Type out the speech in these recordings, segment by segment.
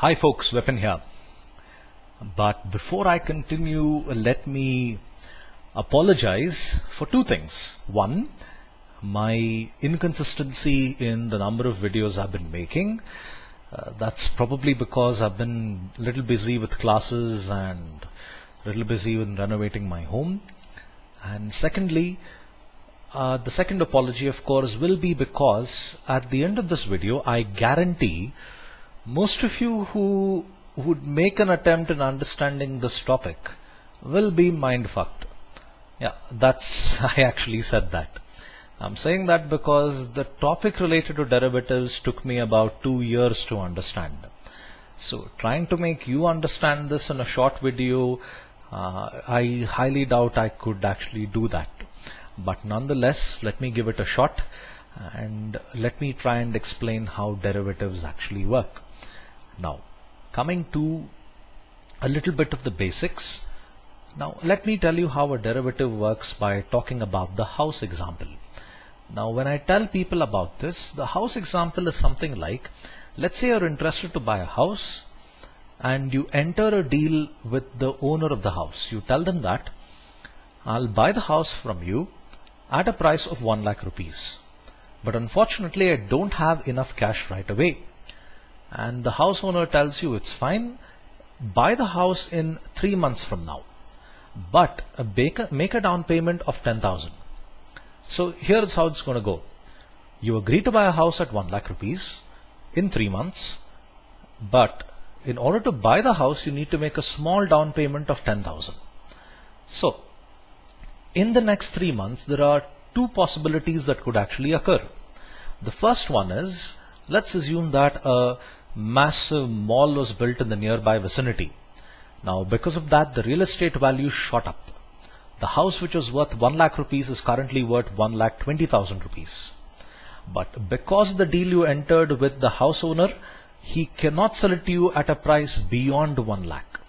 Hi folks, Weapon here. But before I continue, let me apologize for two things. One, my inconsistency in the number of videos I've been making. That's probably because I've been a little busy with classes and a little busy with renovating my home. And secondly, the second apology, of course, will be because at the end of this video, I guarantee most of you who would make an attempt in understanding this topic will be mind-fucked. Yeah, I actually said that. I'm saying that because the topic related to derivatives took me about 2 years to understand. So trying to make you understand this in a short video, I highly doubt I could actually do that. But nonetheless, let me give it a shot and let me try and explain how derivatives actually work. Now, coming to a little bit of the basics. Now, let me tell you how a derivative works by talking about the house example. Now, when I tell people about this, the house example is something like, let's say you're interested to buy a house and you enter a deal with the owner of the house. You tell them that I'll buy the house from you at a price of 1 lakh rupees. But unfortunately, I don't have enough cash right away. And the house owner tells you it's fine, buy the house in 3 months from now, but make a down payment of 10,000. So here's how it's going to go. You agree to buy a house at 1 lakh rupees in 3 months, but in order to buy the house, you need to make a small down payment of 10,000. So in the next 3 months, there are two possibilities that could actually occur. The first one is, let's assume that a massive mall was built in the nearby vicinity. Now, because of that, the real estate value shot up. The house which was worth 1 lakh rupees is currently worth 1,20,000 rupees. But because of the deal you entered with the house owner, he cannot sell it to you at a price beyond 1 lakh.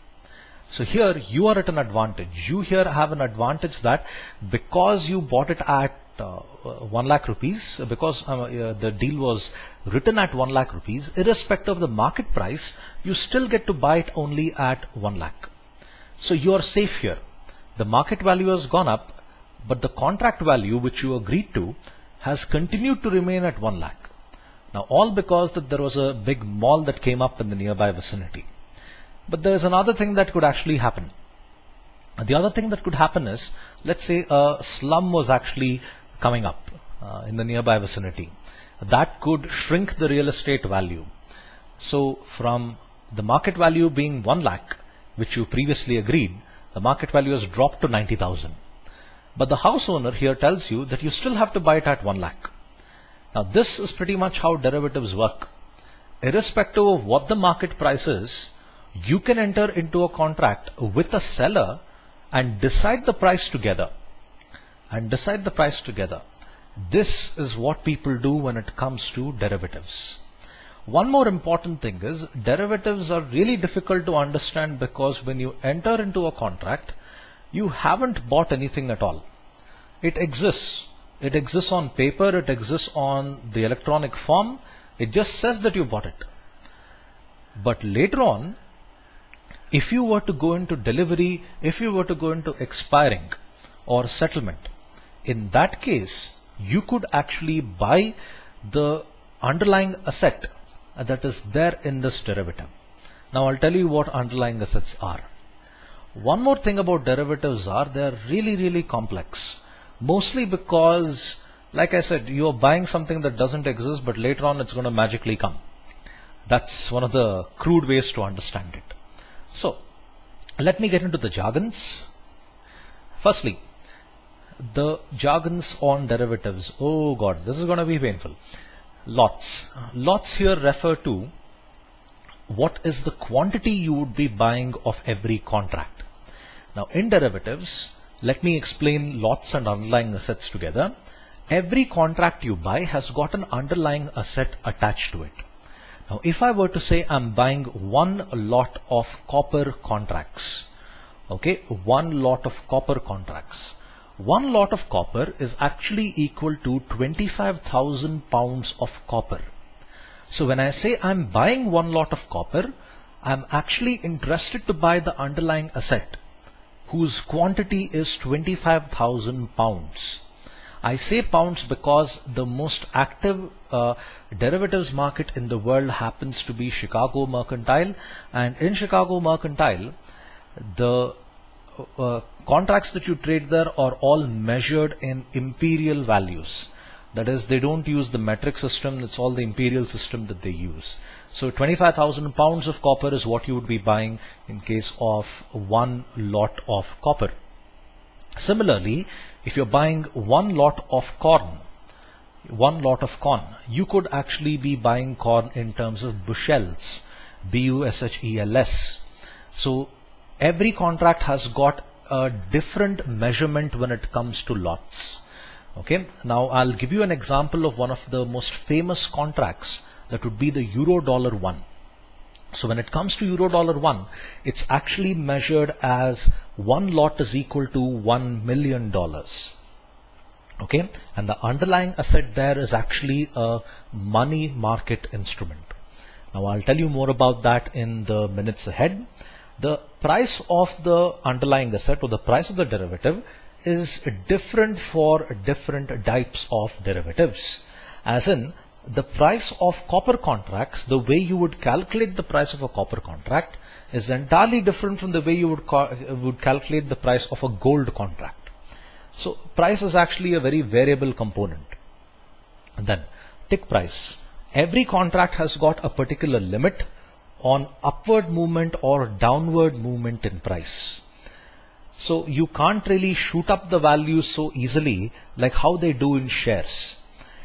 So here you are at an advantage. You here have an advantage that because you bought it at 1 lakh rupees, because the deal was written at 1 lakh rupees, irrespective of the market price, you still get to buy it only at 1 lakh. So you are safe here. The market value has gone up, but the contract value which you agreed to has continued to remain at 1 lakh. Now all because that there was a big mall that came up in the nearby vicinity. But there is another thing that could actually happen. The other thing that could happen is, let's say a slum was actually coming up in the nearby vicinity. That could shrink the real estate value. So from the market value being 1 lakh, which you previously agreed, the market value has dropped to 90,000. But the house owner here tells you that you still have to buy it at 1 lakh. Now this is pretty much how derivatives work. Irrespective of what the market price is, you can enter into a contract with a seller and decide the price together. This is what people do when it comes to derivatives. One more important thing is, derivatives are really difficult to understand because when you enter into a contract, you haven't bought anything at all. It exists. It exists on paper. It exists on the electronic form. It just says that you bought it. But later on, if you were to go into delivery, if you were to go into expiring or settlement, in that case, you could actually buy the underlying asset that is there in this derivative. Now I'll tell you what underlying assets are. One more thing about derivatives are they're really complex. Mostly because, like I said, you're buying something that doesn't exist, but later on it's going to magically come. That's one of the crude ways to understand it. So let me get into the jargons. Firstly, the jargons on derivatives. Oh God, this is going to be painful. Lots. Lots here refer to what is the quantity you would be buying of every contract. Now in derivatives, let me explain lots and underlying assets together. Every contract you buy has got an underlying asset attached to it. Now if I were to say I'm buying one lot of copper contracts, okay, one lot of copper contracts. One lot of copper is actually equal to 25,000 pounds of copper. So when I say I'm buying one lot of copper, I'm actually interested to buy the underlying asset whose quantity is 25,000 pounds. I say pounds because the most active derivatives market in the world happens to be Chicago Mercantile, and in Chicago Mercantile, the contracts that you trade there are all measured in imperial values. That is, they don't use the metric system, it's all the imperial system that they use. So 25,000 pounds of copper is what you would be buying in case of one lot of copper. Similarly, if you're buying one lot of corn, you could actually be buying corn in terms of bushels, bushels. So every contract has got a different measurement when it comes to lots. Okay, now I'll give you an example of one of the most famous contracts. That would be the Euro-Dollar 1. So when it comes to Euro-Dollar 1, it's actually measured as one lot is equal to $1 million. Okay, and the underlying asset there is actually a money market instrument. Now I'll tell you more about that in the minutes ahead. The price of the underlying asset or the price of the derivative is different for different types of derivatives. As in, the price of copper contracts, the way you would calculate the price of a copper contract is entirely different from the way you would calculate the price of a gold contract. So price is actually a very variable component. And then tick price. Every contract has got a particular limit on upward movement or downward movement in price. So you can't really shoot up the value so easily like how they do in shares.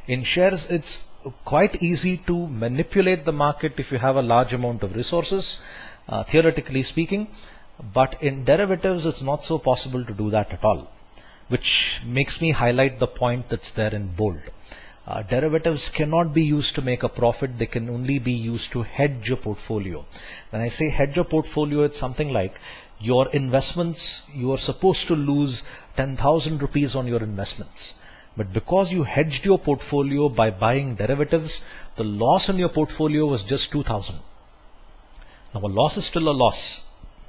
In shares, it's quite easy to manipulate the market if you have a large amount of resources, theoretically speaking, but in derivatives it's not so possible to do that at all, which makes me highlight the point that's there in bold. Derivatives cannot be used to make a profit, they can only be used to hedge a portfolio. When I say hedge a portfolio, it's something like your investments, you are supposed to lose 10,000 rupees on your investments. But because you hedged your portfolio by buying derivatives, the loss in your portfolio was just 2,000. Now a loss is still a loss,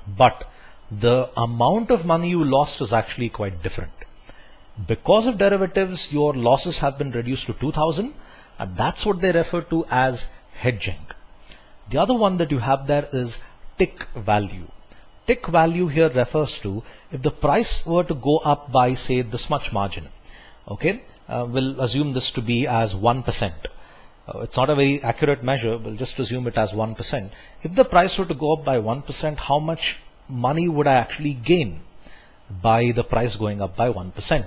but the amount of money you lost was actually quite different. Because of derivatives, your losses have been reduced to 2,000, and that's what they refer to as hedging. The other one that you have there is tick value. Tick value here refers to if the price were to go up by, say, this much margin. Okay, we'll assume this to be as 1%. It's not a very accurate measure, we'll just assume it as 1%. If the price were to go up by 1%, how much money would I actually gain by the price going up by 1%?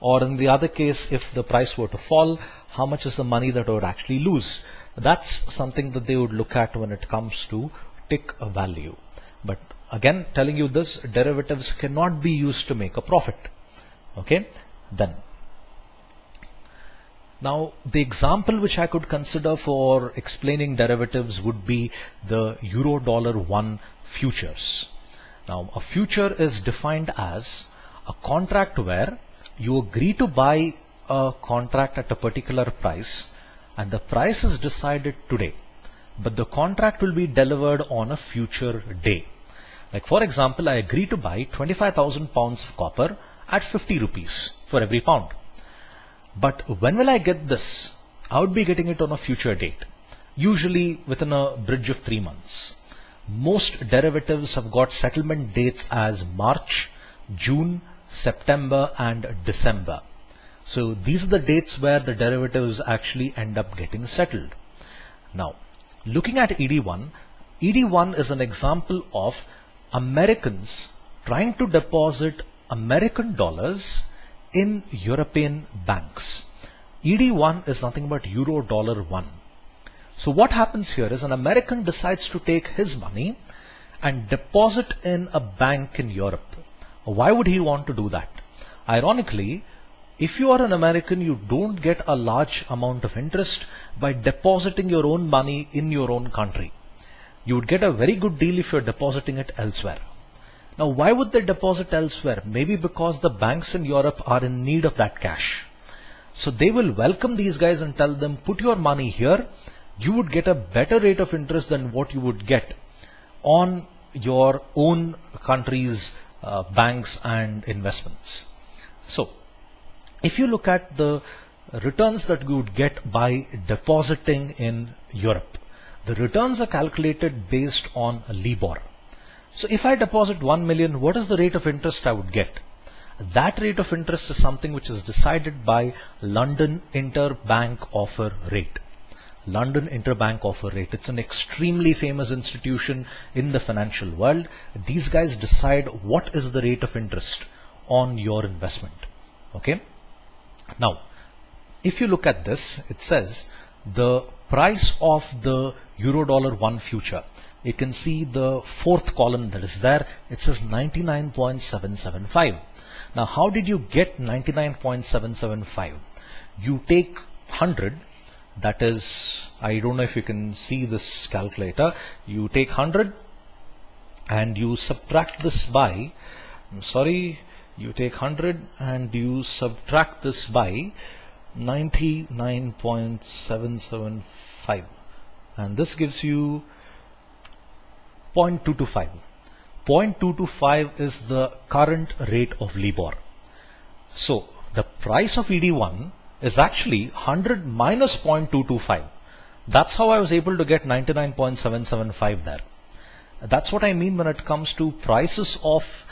Or in the other case, if the price were to fall, how much is the money that I would actually lose? That's something that they would look at when it comes to tick value. But again, telling you this, derivatives cannot be used to make a profit. Okay, then. Now, the example which I could consider for explaining derivatives would be the Euro-Dollar 1 futures. Now, a future is defined as a contract where you agree to buy a contract at a particular price and the price is decided today, but the contract will be delivered on a future day. Like for example, I agree to buy 25,000 pounds of copper at 50 rupees for every pound. But when will I get this? I would be getting it on a future date, usually within a bridge of 3 months. Most derivatives have got settlement dates as March, June, September and December. So these are the dates where the derivatives actually end up getting settled. Now, looking at ED1, ED1 is an example of Americans trying to deposit American dollars in European banks. ED1 is nothing but Euro-Dollar 1. So what happens here is an American decides to take his money and deposit in a bank in Europe. Why would he want to do that? Ironically, if you are an American, you don't get a large amount of interest by depositing your own money in your own country. You would get a very good deal if you're depositing it elsewhere. Now, why would they deposit elsewhere? Maybe because the banks in Europe are in need of that cash. So they will welcome these guys and tell them, put your money here. You would get a better rate of interest than what you would get on your own country's banks and investments. So if you look at the returns that you would get by depositing in Europe, the returns are calculated based on LIBOR. So if I deposit 1 million, what is the rate of interest I would get? That rate of interest is something which is decided by London Interbank Offer Rate. London Interbank Offer Rate. It's an extremely famous institution in the financial world. These guys decide what is the rate of interest on your investment. Okay. Now, if you look at this, it says the price of the Euro-dollar 1 future. You can see the fourth column that is there. It says 99.775. Now, how did you get 99.775? You take 100. That is, I don't know if you can see this calculator. You take 100 and you subtract this by, you take 100 and you subtract this by 99.775, and this gives you 0.225. 0.225 is the current rate of LIBOR. So the price of ED1 is actually 100 minus 0.225. That's how I was able to get 99.775 there. That's what I mean when it comes to prices of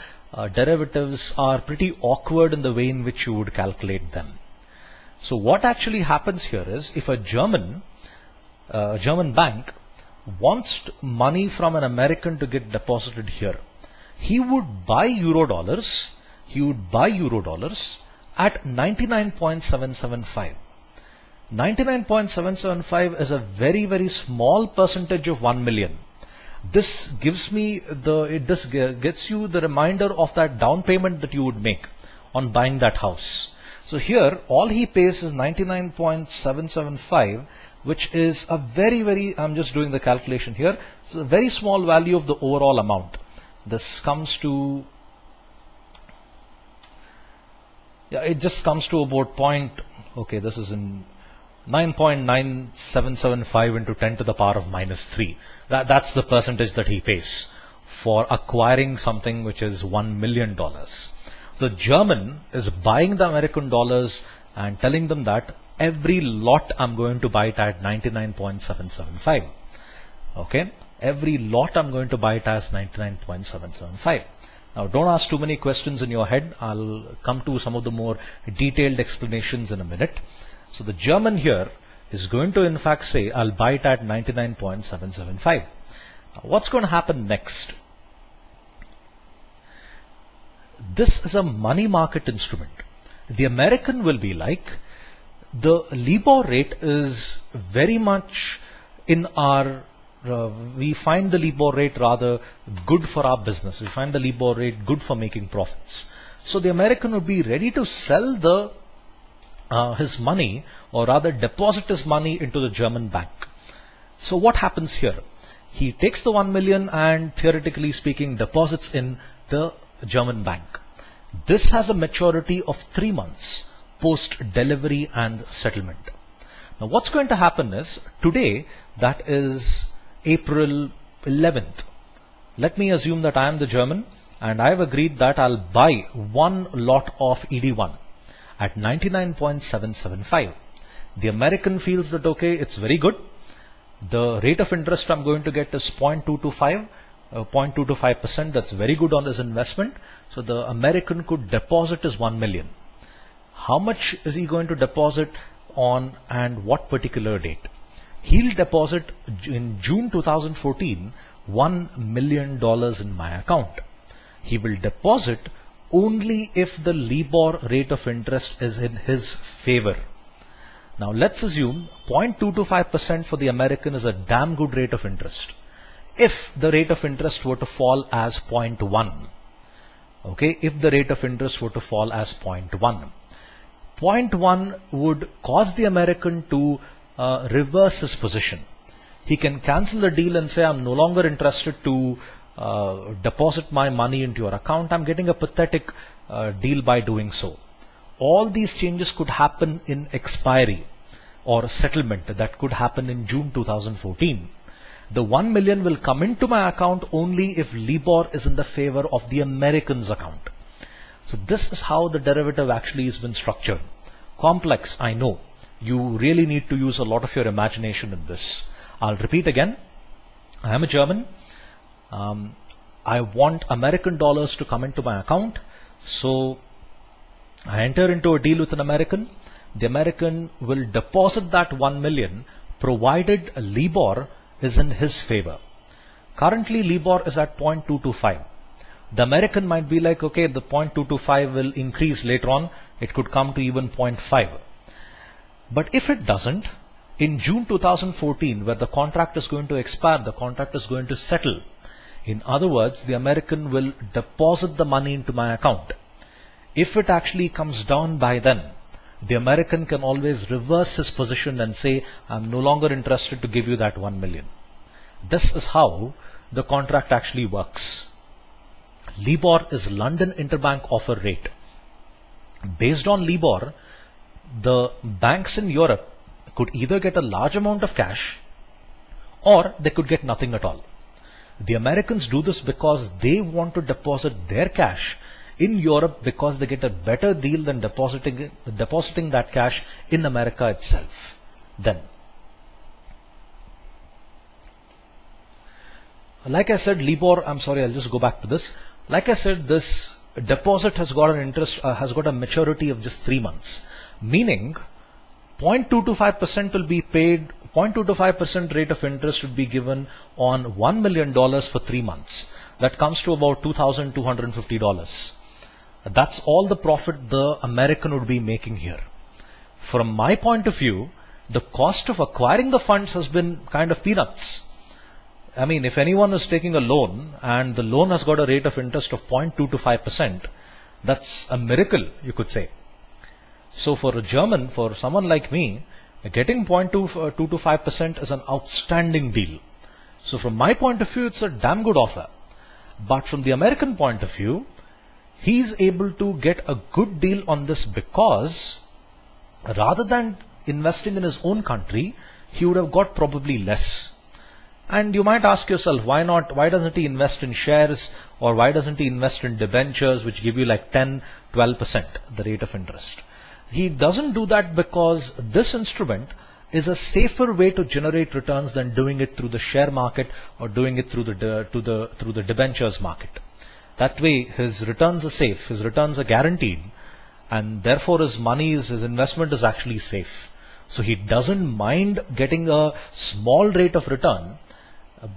derivatives are pretty awkward in the way in which you would calculate them. So what actually happens here is, if a German bank wants money from an American to get deposited here, he would buy euro dollars at 99.775. 99.775 is a very, very small percentage of 1 million. This gives me this gets you the reminder of that down payment that you would make on buying that house. So here all he pays is 99.775, which is a very, I'm just doing the calculation here, so a very small value of the overall amount. This comes to, it just comes to about this is in 9.9775 into 10 to the power of minus 3. That's the percentage that he pays for acquiring something which is $1 million. The German is buying the American dollars and telling them that every lot I'm going to buy it at 99.775. Okay, every lot I'm going to buy it as 99.775. Now don't ask too many questions in your head. I'll come to some of the more detailed explanations in a minute. So the German here is going to in fact say, I'll buy it at 99.775. Now, what's going to happen next? This is a money market instrument. The American will be like, the LIBOR rate is very much in our, we find the LIBOR rate rather good for our business. We find the LIBOR rate good for making profits. So the American would be ready to sell his money, or rather deposit his money into the German bank. So what happens here? He takes the 1 million and theoretically speaking deposits in the German bank. This has a maturity of 3 months post delivery and settlement. Now what's going to happen is, today, that is April 11th. Let me assume that I am the German and I have agreed that I'll buy one lot of ED1 at 99.775. The American feels that, okay, it's very good. The rate of interest I'm going to get is 0.225. 0.225%, that's very good on his investment. So the American could deposit his 1 million. How much is he going to deposit on and what particular date? He'll deposit in June 2014 $1 million in my account. He will deposit only if the LIBOR rate of interest is in his favor. Now let's assume 0.225% for the American is a damn good rate of interest. If the rate of interest were to fall as 0.1, okay, if the rate of interest were to fall as 0.1, 0.1 would cause the American to reverse his position. He can cancel the deal and say, I'm no longer interested to deposit my money into your account. I'm getting a pathetic deal by doing so. All these changes could happen in expiry or settlement that could happen in June 2014. The 1 million will come into my account only if LIBOR is in the favor of the American's account. So this is how the derivative actually has been structured. Complex, I know. You really need to use a lot of your imagination in this. I'll repeat again. I am a German. I want American dollars to come into my account. So I enter into a deal with an American. The American will deposit that 1 million provided LIBOR is in his favor. Currently LIBOR is at 0.225. The American might be like, okay, the 0.225 will increase later on. It could come to even 0.5. But if it doesn't, in June 2014, where the contract is going to expire, the contract is going to settle. In other words, the American will deposit the money into my account. If it actually comes down by then, the American can always reverse his position and say, I'm no longer interested to give you that 1 million. This is how the contract actually works. LIBOR is London Interbank Offer Rate. Based on LIBOR, the banks in Europe could either get a large amount of cash or they could get nothing at all. The Americans do this because they want to deposit their cash in Europe because they get a better deal than depositing that cash in America itself. Then, like I said, LIBOR, I'm sorry, I'll just go back to this. Like I said, this deposit has got an interest, has got a maturity of just 3 months, meaning 0.225% will be paid, 0.225% rate of interest would be given on $1 million for 3 months. That comes to about $2,250. That's all the profit the American would be making here. From my point of view, the cost of acquiring the funds has been kind of peanuts. I mean, if anyone is taking a loan and the loan has got a rate of interest of 0.225%, that's a miracle, you could say. So for a German, for someone like me, getting 0.225% is an outstanding deal. So from my point of view, it's a damn good offer. But from the American point of view, he's able to get a good deal on this because rather than investing in his own country, he would have got probably less. And you might ask yourself, why not? Why doesn't he invest in shares, or why doesn't he invest in debentures which give you like 10-12% the rate of interest? He doesn't do that because this instrument is a safer way to generate returns than doing it through the share market or doing it through the debentures market. That way his returns are safe, his returns are guaranteed, and therefore his investment is actually safe. So he doesn't mind getting a small rate of return,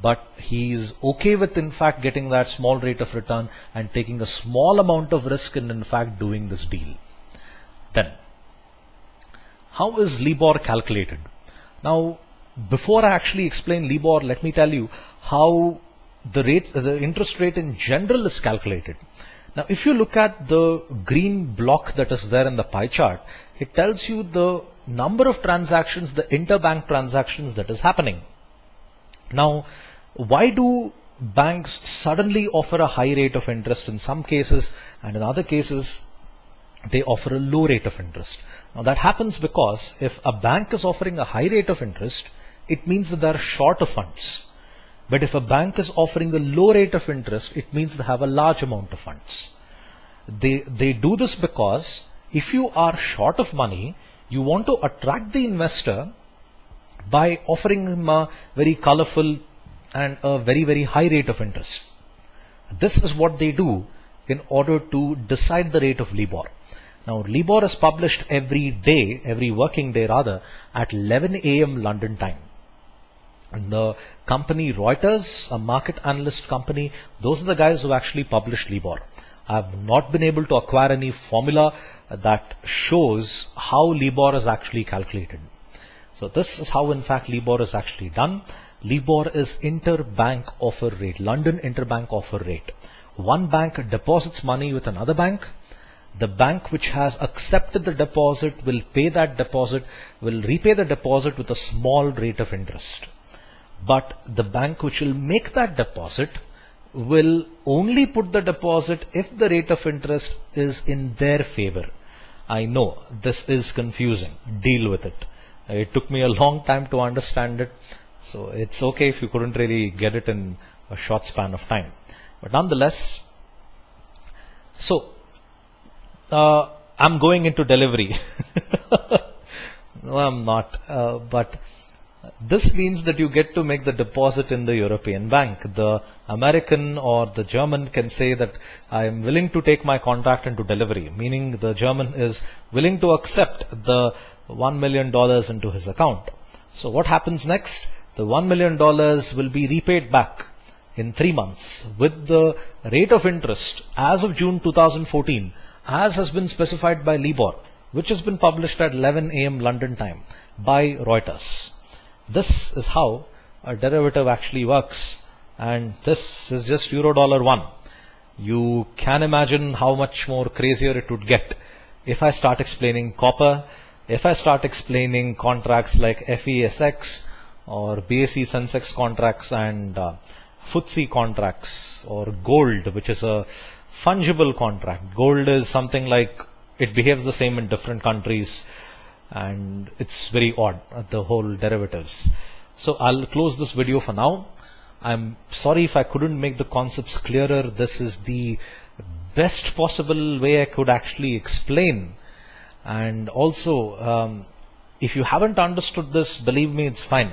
but he is okay with in fact getting that small rate of return and taking a small amount of risk and in fact doing this deal. Then, how is LIBOR calculated? Now, before I actually explain LIBOR, let me tell you how the interest rate in general is calculated. Now, if you look at the green block that is there in the pie chart, it tells you the number of transactions, the interbank transactions that is happening. Now, why do banks suddenly offer a high rate of interest in some cases, and in other cases they offer a low rate of interest? Now that happens because if a bank is offering a high rate of interest, it means that they are short of funds. But if a bank is offering a low rate of interest, it means they have a large amount of funds. They do this because if you are short of money, you want to attract the investor by offering him a very colorful and a very, very high rate of interest. This is what they do in order to decide the rate of LIBOR. Now, LIBOR is published every day, every working day rather, at 11 a.m. London time. And the company Reuters, a market analyst company, those are the guys who actually publish LIBOR. I have not been able to acquire any formula that shows how LIBOR is actually calculated. So this is how in fact LIBOR is actually done. LIBOR is interbank offer rate, London Interbank Offer Rate. One bank deposits money with another bank. The bank which has accepted the deposit will repay the deposit with a small rate of interest. But the bank which will make that deposit will only put the deposit if the rate of interest is in their favor. I know this is confusing. Deal with it. It took me a long time to understand it. So it's okay if you couldn't really get it in a short span of time. But nonetheless, so I'm going into delivery. No, I'm not. But this means that you get to make the deposit in the European bank. The American or the German can say that I am willing to take my contract into delivery, meaning the German is willing to accept the $1 million into his account. So what happens next? The $1 million will be repaid back in 3 months with the rate of interest as of June 2014, as has been specified by LIBOR, which has been published at 11 a.m. London time by Reuters. This is how a derivative actually works, and this is just $1. You can imagine how much more crazier it would get if I start explaining copper, if I start explaining contracts like FESX or BSE Sensex contracts and FTSE contracts, or gold, which is a fungible contract. Gold is something like, it behaves the same in different countries, and it's very odd, the whole derivatives. So I'll close this video for now. I'm sorry if I couldn't make the concepts clearer. This is the best possible way I could actually explain. And also, if you haven't understood this, believe me, it's fine.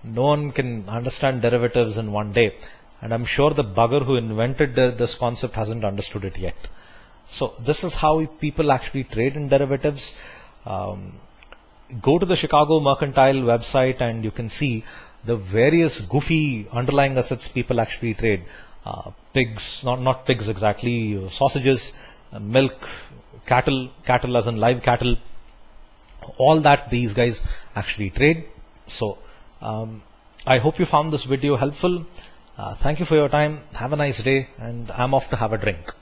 No one can understand derivatives in one day. And I'm sure the bugger who invented this concept hasn't understood it yet. So this is how people actually trade in derivatives. Go to the Chicago Mercantile website and you can see the various goofy underlying assets people actually trade. Pigs, not pigs exactly, sausages, milk, cattle as in live cattle, all that these guys actually trade. So I hope you found this video helpful. Thank you for your time. Have a nice day, and I'm off to have a drink.